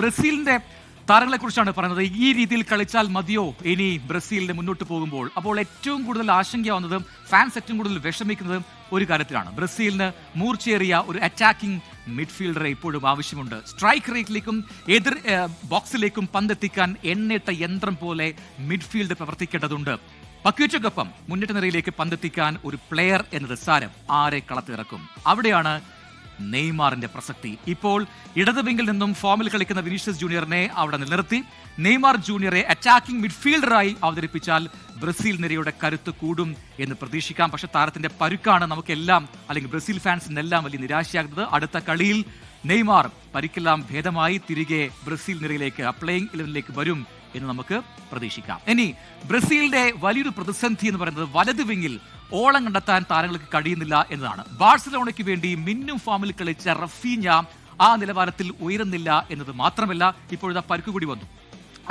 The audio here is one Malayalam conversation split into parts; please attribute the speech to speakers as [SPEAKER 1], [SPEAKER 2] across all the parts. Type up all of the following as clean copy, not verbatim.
[SPEAKER 1] ബ്രസീലിന്റെ താരങ്ങളെ കുറിച്ചാണ് പറയുന്നത്. ഈ രീതിയിൽ കളിച്ചാൽ മതിയോ ഇനി ബ്രസീലിന് മുന്നോട്ട് പോകുമ്പോൾ? അപ്പോൾ ഏറ്റവും കൂടുതൽ ആശങ്കയാവുന്നതും ഫാൻസ് ഏറ്റവും കൂടുതൽ വിഷമിക്കുന്നതും ഒരു കാര്യത്തിലാണ്. ബ്രസീലിന് മൂർച്ചയേറിയ ഒരു അറ്റാക്കിംഗ് മിഡ്ഫീൽഡറെ ഇപ്പോഴും ആവശ്യമുണ്ട്. സ്ട്രൈക്ക് റേറ്റിലേക്കും എതിർ ബോക്സിലേക്കും പന്തെത്തിക്കാൻ എണ്ണയിട്ട യന്ത്രം പോലെ മിഡ്ഫീൽഡ് പ്രവർത്തിക്കേണ്ടതുണ്ട്. പക്യൂച്ചക്കൊപ്പം മുന്നിട്ട് നിരയിലേക്ക് പന്തെത്തിക്കാൻ ഒരു പ്ലെയർ എന്നത് സാരം. ആരെ കളത്തിറക്കും? അവിടെയാണ് നെയ്മാറിന്റെ പ്രസക്തി. ഇപ്പോൾ ഇടത് വിങ്ങിൽ നിന്നും ഫോമിൽ കളിക്കുന്ന വിനീഷ്യസ് ജൂനിയറിനെ അവിടെ നിലനിർത്തി നെയ്മാർ ജൂനിയറെ അറ്റാക്കിംഗ് മിഡ്ഫീൽഡറായി അവതരിപ്പിച്ചാൽ ബ്രസീൽ നിരയുടെ കരുത്ത് കൂടും എന്ന് പ്രതീക്ഷിക്കാം. പക്ഷെ താരത്തിന്റെ പരുക്കാണ് നമുക്കെല്ലാം, അല്ലെങ്കിൽ ബ്രസീൽ ഫാൻസിനെല്ലാം വലിയ നിരാശയാകുന്നത്. അടുത്ത കളിയിൽ നെയ്മാർ പരിക്കെല്ലാം ഭേദമായി തിരികെ ബ്രസീൽ നിരയിലേക്ക് പ്ലേയിങ് 11ലേക്ക് വരും എന്ന് നമുക്ക് പ്രതീക്ഷിക്കാം. ഇനി ബ്രസീലിന്റെ വലിയൊരു പ്രതിസന്ധി എന്ന് പറയുന്നത് വലത് വിങ്ങിൽ ഓളം കണ്ടെത്താൻ താരങ്ങൾക്ക് കഴിയുന്നില്ല എന്നതാണ്. ബാഴ്സലോണയ്ക്ക് വേണ്ടി മിന്നും ഫോമിൽ കളിച്ച റഫീഞ്ഞ ആ നിലവാരത്തിൽ ഉയരുന്നില്ല എന്നത് മാത്രമല്ല, ഇപ്പോഴത്തെ പരുക്ക് കൂടി വന്നു.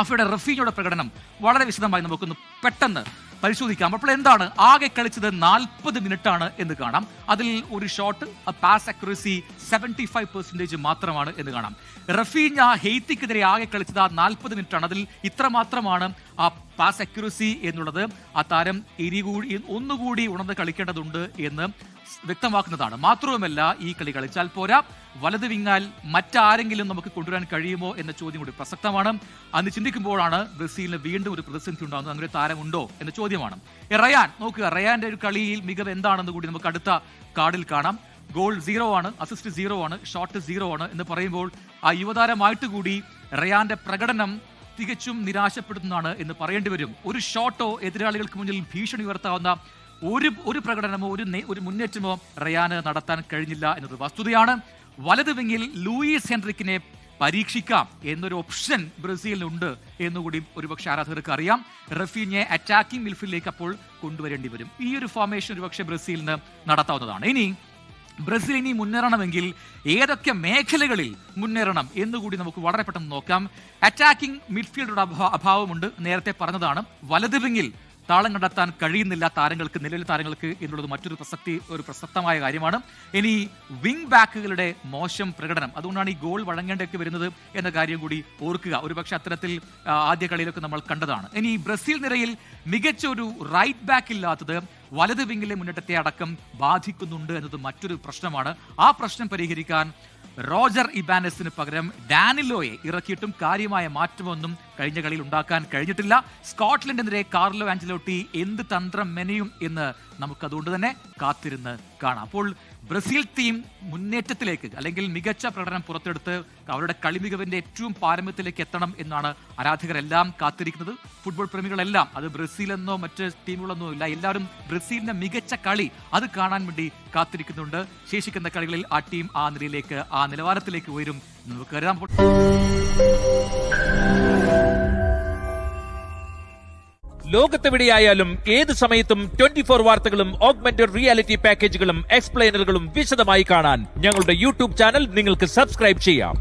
[SPEAKER 1] അവിടെ റഫീഞ്ഞയുടെ പ്രകടനം വളരെ വിശദമായി നമുക്കൊന്ന് പെട്ടെന്ന് പരിശോധിക്കാം. അപ്പോൾ എന്താണ് ആകെ കളിച്ചത്? 40 മിനിറ്റാണ് എന്ന് കാണാം. അതിൽ ഒരു ഷോട്ട് പാസ് അക്യുറസി 75% മാത്രമാണ് എന്ന് കാണാം. റഫീഞ്ഞ ഹെയ്ത്തിക്കെതിരെ ആകെ കളിച്ചത് 40 മിനിറ്റാണ്. അതിൽ ഇത്ര മാത്രമാണ് ആ പാസ് അക്യുറസി എന്നുള്ളത്. ആ താരം ഒന്നുകൂടി ഉണർന്ന് കളിക്കേണ്ടതുണ്ട് എന്ന് വ്യക്തമാക്കുന്നതാണ്. മാത്രവുമല്ല, ഈ കളി കളിച്ചാൽ പോരാ, വലത് വിങ്ങാൽ മറ്റാരെങ്കിലും നമുക്ക് കൊണ്ടുവരാൻ കഴിയുമോ എന്ന ചോദ്യം കൂടി പ്രസക്തമാണ്. അന്ന് ചിന്തിക്കുമ്പോഴാണ് ബ്രസീലിന് വീണ്ടും ഒരു പ്രതിസന്ധി ഉണ്ടാകുന്നത്. അങ്ങനെ താരമുണ്ടോ എന്ന ചോദ്യമാണ്. റയാൻ നോക്കുക, റയാന്റെ ഒരു കളിയിൽ മികവ് എന്താണെന്ന് കൂടി നമുക്ക് അടുത്ത കാർഡിൽ കാണാം. ഗോൾ 0 ആണ്, അസിസ്റ്റ് 0 ആണ്, ഷോട്ട് 0 ആണ് എന്ന് പറയുമ്പോൾ ആ യുവതാരമായിട്ട് കൂടി റയാന്റെ പ്രകടനം തികച്ചും നിരാശപ്പെടുത്തുന്നതാണ് എന്ന് പറയേണ്ടി വരും. ഒരു ഷോട്ടോ എതിരാളികൾക്ക് മുന്നിൽ ഭീഷണി ഉയർത്താവുന്ന ഒരു പ്രകടനമോ ഒരു മുന്നേറ്റമോ റയാന് നടത്താൻ കഴിഞ്ഞില്ല എന്നത് വസ്തുതയാണ്. വലത് വിങ്ങിൽ ലൂയിസ് ഹെൻറിക്കിനെ പരീക്ഷിക്കാം എന്നൊരു ഓപ്ഷൻ ബ്രസീലിനുണ്ട് എന്നുകൂടി ഒരുപക്ഷെ ആരാധകർക്ക് അറിയാം. റഫീഞ്ഞെ അറ്റാക്കിംഗ് മിഡ്ഫീൽഡിലേക്ക് അപ്പോൾ കൊണ്ടുവരേണ്ടി വരും. ഈ ഒരു ഫോർമേഷൻ ഒരുപക്ഷെ ബ്രസീലിന് നടത്താവുന്നതാണ്. ഇനി ബ്രസീൽ മുന്നേറണമെങ്കിൽ ഏതൊക്കെ മേഖലകളിൽ മുന്നേറണം എന്നുകൂടി നമുക്ക് വളരെ പെട്ടെന്ന് നോക്കാം. അറ്റാക്കിംഗ് മിഡ്ഫീൽഡറുടെ അഭാവമുണ്ട്, നേരത്തെ പറഞ്ഞതാണ്. വലത് വിങ്ങിൽ താളം കണ്ടെത്താൻ കഴിയുന്നില്ല നിലവിലെ താരങ്ങൾക്ക് എന്നുള്ളത് മറ്റൊരു പ്രസക്തമായ കാര്യമാണ്. ഇനി വിങ് ബാക്കുകളുടെ മോശം പ്രകടനം, അതുകൊണ്ടാണ് ഈ ഗോൾ വഴങ്ങേണ്ടൊക്കെ വരുന്നത് എന്ന കാര്യം കൂടി ഓർക്കുക. ഒരുപക്ഷെ അത്തരത്തിൽ ആദ്യ കളിയിലൊക്കെ നമ്മൾ കണ്ടതാണ്. ഇനി ബ്രസീൽ നിരയിൽ മികച്ച ഒരു റൈറ്റ് ബാക്ക് ഇല്ലാത്തത് വലത് വിങ്ങിലെ മുന്നേറ്റത്തെ അടക്കം ബാധിക്കുന്നുണ്ട് എന്നത് മറ്റൊരു പ്രശ്നമാണ്. ആ പ്രശ്നം പരിഹരിക്കാൻ റോജർ ഇബാനസിന് പകരം ഡാനിലോയെ ഇറക്കിയിട്ടും കാര്യമായ മാറ്റമൊന്നും കഴിഞ്ഞ കളിയിൽ ഉണ്ടാക്കാൻ കഴിഞ്ഞിട്ടില്ല. സ്കോട്ട്ലൻഡിനെതിരെ കാർലോ ആഞ്ചലോട്ടി എന്ത് തന്ത്രം മെനയും എന്ന് നമുക്കതുകൊണ്ട് തന്നെ കാത്തിരുന്ന് കാണാം. അപ്പോൾ ബ്രസീൽ ടീം മുന്നേറ്റത്തിലേക്ക്, അല്ലെങ്കിൽ മികച്ച പ്രകടനം പുറത്തെടുത്ത് അവരുടെ കളി മികവിന്റെ ഏറ്റവും പാരമ്യത്തിലേക്ക് എത്തണം എന്നാണ് ആരാധകരെല്ലാം കാത്തിരിക്കുന്നത്. ഫുട്ബോൾ പ്രേമികളെല്ലാം, അത് ബ്രസീലെന്നോ മറ്റ് ടീമുകളെന്നോ ഇല്ല, എല്ലാവരും ബ്രസീലിന്റെ മികച്ച കളി അത് കാണാൻ വേണ്ടി കാത്തിരിക്കുന്നുണ്ട്. ശേഷിക്കുന്ന കളികളിൽ ആ ടീം ആ നിലയിലേക്ക്, ആ നിലവാരത്തിലേക്ക് ഉയരും നമുക്ക് കരുതാം.
[SPEAKER 2] ലോകത്തെവിടെയായാലും ഏത് സമയത്തും 24 വാർത്തകളും ഓഗ്മെന്റഡ് റിയാലിറ്റി പാക്കേജുകളും എക്സ്പ്ലെയിനറുകളും വിശദമായി കാണാൻ ഞങ്ങളുടെ യൂട്യൂബ് ചാനൽ നിങ്ങൾക്ക് സബ്സ്ക്രൈബ് ചെയ്യാം.